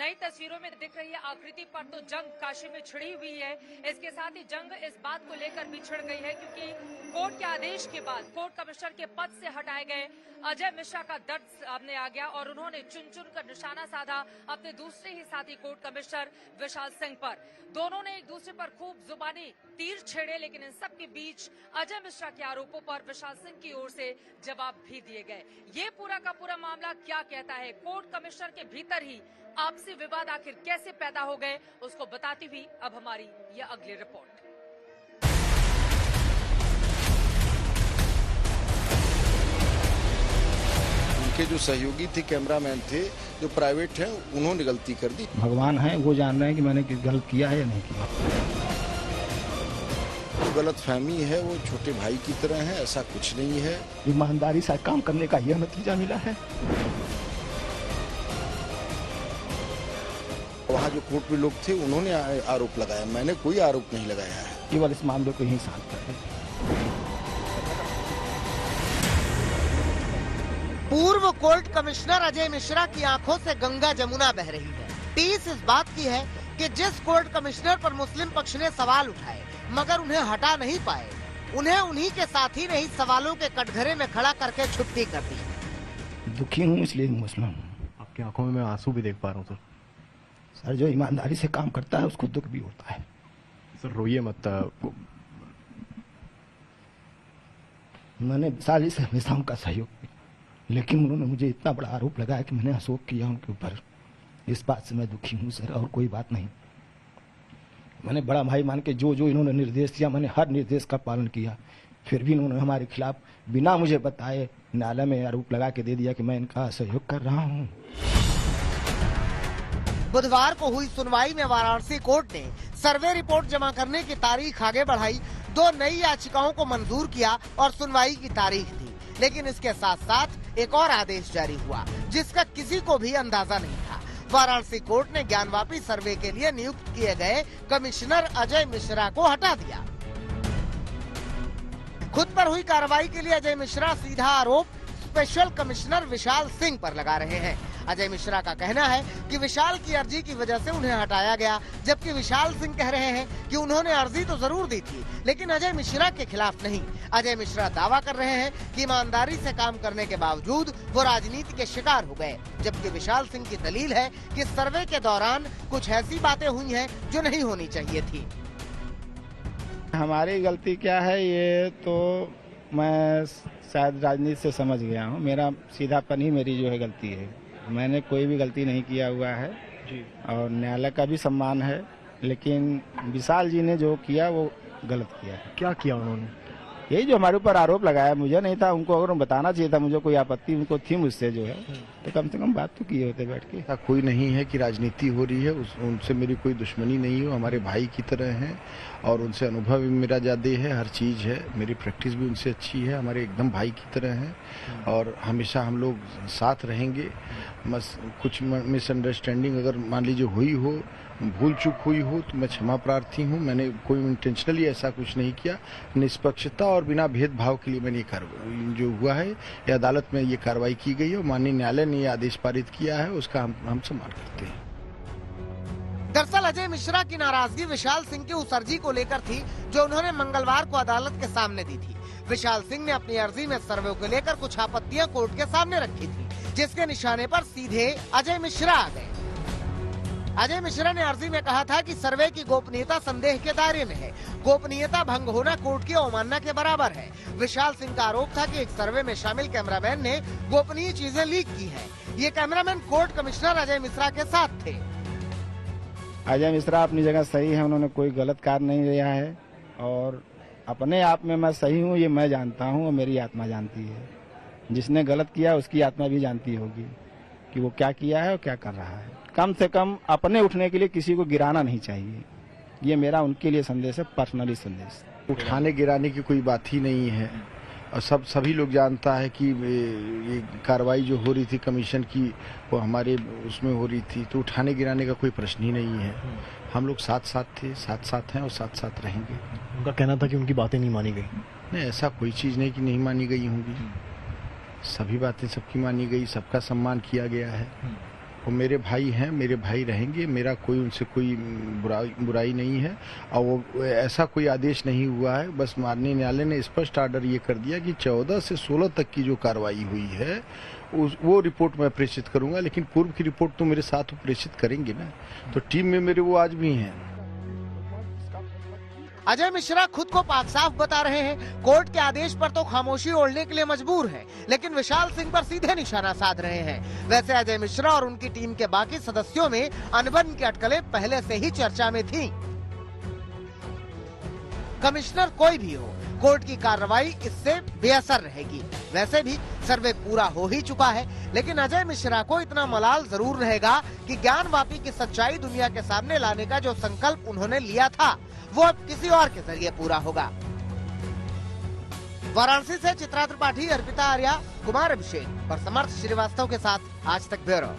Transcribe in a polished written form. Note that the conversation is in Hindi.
नई तस्वीरों में दिख रही है आकृति पर तो जंग काशी में छिड़ी हुई है। इसके साथ ही जंग इस बात को लेकर भी छिड़ गई है क्योंकि कोर्ट के आदेश के बाद कोर्ट कमिश्नर के पद से हटाए गए अजय मिश्रा का दर्द सामने आ गया और उन्होंने चुन चुन कर निशाना साधा अपने दूसरे ही साथी कोर्ट कमिश्नर विशाल सिंह पर। दोनों ने एक दूसरे पर खूब जुबानी तीर छेड़े, लेकिन इन सब के बीच अजय मिश्रा के आरोपों पर विशाल सिंह की ओर से जवाब भी दिए गए। ये पूरा का पूरा मामला क्या कहता है, कोर्ट कमिश्नर के भीतर ही आपसी विवाद आखिर कैसे पैदा हो गए, उसको बताती हुई अब हमारी यह अगली रिपोर्ट। उनके जो सहयोगी थे, कैमरामैन थे, जो प्राइवेट हैं, उन्होंने गलती कर दी। भगवान है, वो जान रहे हैं कि मैंने गलत किया है या नहीं किया। गलत फहमी है, वो छोटे भाई की तरह है, ऐसा कुछ नहीं है। ईमानदारी से काम करने का यह नतीजा मिला है। वहाँ जो कोर्ट में लोग थे उन्होंने आरोप लगाया, मैंने कोई आरोप नहीं लगाया है। केवल इस मामले को ही शांत करें। पूर्व कोर्ट कमिश्नर अजय मिश्रा की आंखों से गंगा जमुना बह रही है। टीस इस बात की है कि जिस कोर्ट कमिश्नर पर मुस्लिम पक्ष ने सवाल उठाए मगर उन्हें हटा नहीं पाए, उन्हें उन्हीं के साथी ने इस सवालों के कटघरे में खड़ा करके छुट्टी कर दी। दुखी हूँ, इसलिए मुस्लिम हूँ। आपकी आंखों में मैं आंसू भी देख पा रहा हूँ सर, जो ईमानदारी से काम करता है उसको दुख भी होता है। सर रोइए मत। मैंने विशाल जी से हमेशा उनका सहयोग किया, लेकिन उन्होंने मुझे इतना बड़ा आरोप लगाया कि मैंने अशोक किया उनके ऊपर। इस बात से मैं दुखी हूँ सर, और कोई बात नहीं। मैंने बड़ा भाई मान के जो जो इन्होंने निर्देश दिया, मैंने हर निर्देश का पालन किया। फिर भी इन्होंने हमारे खिलाफ बिना मुझे बताए न्यायालय में आरोप लगा के दे दिया कि मैं इनका सहयोग कर रहा हूँ। बुधवार को हुई सुनवाई में वाराणसी कोर्ट ने सर्वे रिपोर्ट जमा करने की तारीख आगे बढ़ाई, 2 नई याचिकाओं को मंजूर किया और सुनवाई की तारीख दी। लेकिन इसके साथ साथ एक और आदेश जारी हुआ जिसका किसी को भी अंदाजा नहीं था। वाराणसी कोर्ट ने ज्ञानवापी सर्वे के लिए नियुक्त किए गए कमिश्नर अजय मिश्रा को हटा दिया। खुद पर हुई कार्रवाई के लिए अजय मिश्रा सीधा आरोप स्पेशल कमिश्नर विशाल सिंह पर लगा रहे हैं। अजय मिश्रा का कहना है कि विशाल की अर्जी की वजह से उन्हें हटाया गया, जबकि विशाल सिंह कह रहे हैं कि उन्होंने अर्जी तो जरूर दी थी लेकिन अजय मिश्रा के खिलाफ नहीं। अजय मिश्रा दावा कर रहे हैं कि ईमानदारी से काम करने के बावजूद वो राजनीति के शिकार हो गए, जबकि विशाल सिंह की दलील है कि सर्वे के दौरान कुछ ऐसी बातें हुई हैं जो नहीं होनी चाहिए थी। हमारी गलती क्या है ये तो मैं शायद राजनीति से समझ गया हूँ। मेरा सीधापन ही मेरी जो है गलती है। मैंने कोई भी गलती नहीं किया हुआ है जी। और न्यायालय का भी सम्मान है, लेकिन विशाल जी ने जो किया वो गलत किया है। क्या किया उन्होंने? यही जो हमारे ऊपर आरोप लगाया, मुझे नहीं था, उनको अगर बताना चाहिए था, मुझे कोई आपत्ति उनको थी मुझसे जो है, तो कम से कम बात तो किए होते बैठ के। ऐसा कोई नहीं है कि राजनीति हो रही है, उनसे मेरी कोई दुश्मनी नहीं है। हमारे भाई की तरह हैं और उनसे अनुभव भी मेरा ज़्यादा है, हर चीज़ है, मेरी प्रैक्टिस भी उनसे अच्छी है। हमारे एकदम भाई की तरह हैं और हमेशा हम लोग साथ रहेंगे। बस कुछ मिसअंडरस्टैंडिंग अगर मान लीजिए हुई हो, भूल चूक हुई हो तो मैं क्षमा प्रार्थी हूँ। मैंने कोई इंटेंशनली ऐसा कुछ नहीं किया। निष्पक्षता और बिना भेदभाव के लिए मैंने जो हुआ है ये अदालत में ये कार्रवाई की गई है और माननीय न्यायालय ने ये आदेश पारित किया है, उसका हम सम्मान करते हैं। दरअसल अजय मिश्रा की नाराजगी विशाल सिंह की उस अर्जी को लेकर थी जो उन्होंने मंगलवार को अदालत के सामने दी थी। विशाल सिंह ने अपनी अर्जी में सर्वे को लेकर कुछ आपत्तियां कोर्ट के सामने रखी थी, जिसके निशाने पर सीधे अजय मिश्रा आ गए। अजय मिश्रा ने अर्जी में कहा था कि सर्वे की गोपनीयता संदेह के दायरे में है, गोपनीयता भंग होना कोर्ट की अवमानना के बराबर है। विशाल सिंह का आरोप था कि एक सर्वे में शामिल कैमरामैन ने गोपनीय चीजें लीक की हैं। ये cameraman court commissioner Ajay Mishra के साथ थे। अजय मिश्रा अपनी जगह सही है, उन्होंने कोई गलत कार्य नहीं लिया है और अपने आप में मैं सही हूँ, ये मैं जानता हूँ और मेरी आत्मा जानती है। जिसने गलत किया उसकी आत्मा भी जानती होगी कि वो क्या किया है और क्या कर रहा है। कम से कम अपने उठने के लिए किसी को गिराना नहीं चाहिए। ये मेरा उनके लिए संदेश है, पर्सनली संदेश। उठाने गिराने की कोई बात ही नहीं है और सभी लोग जानता है कि ये कार्रवाई जो हो रही थी कमीशन की वो हमारे उसमें हो रही थी, तो उठाने गिराने का कोई प्रश्न ही नहीं है। हम लोग साथ साथ थे, साथ साथ हैं और साथ साथ रहेंगे। उनका कहना था कि उनकी बातें नहीं मानी गई। नहीं, ऐसा कोई चीज़ नहीं कि नहीं मानी गई होंगी। सभी बातें सबकी मानी गई, सबका सम्मान किया गया है। वो मेरे भाई हैं, मेरे भाई रहेंगे, मेरा कोई उनसे कोई बुराई नहीं है और वो ऐसा कोई आदेश नहीं हुआ है। बस माननीय न्यायालय ने स्पष्ट ऑर्डर ये कर दिया कि 14 से 16 तक की जो कार्रवाई हुई है वो रिपोर्ट मैं प्रेषित करूंगा, लेकिन पूर्व की रिपोर्ट तो मेरे साथ वो प्रेषित करेंगे ना। तो टीम में मेरे वो आज भी हैं। अजय मिश्रा खुद को पाक साफ बता रहे हैं। कोर्ट के आदेश पर तो खामोशी ओढ़ने के लिए मजबूर हैं, लेकिन विशाल सिंह पर सीधे निशाना साध रहे हैं। वैसे अजय मिश्रा और उनकी टीम के बाकी सदस्यों में अनबन की अटकलें पहले से ही चर्चा में थीं। कमिश्नर कोई भी हो, कोर्ट की कार्रवाई इससे बेअसर रहेगी। वैसे भी सर्वे पूरा हो ही चुका है, लेकिन अजय मिश्रा को इतना मलाल जरूर रहेगा कि ज्ञानवापी की सच्चाई दुनिया के सामने लाने का जो संकल्प उन्होंने लिया था वो अब किसी और के जरिए पूरा होगा। वाराणसी से चित्रा त्रिपाठी, अर्पिता आर्या, कुमार अभिषेक और समर्थ श्रीवास्तव के साथ आज तक ब्यूरो।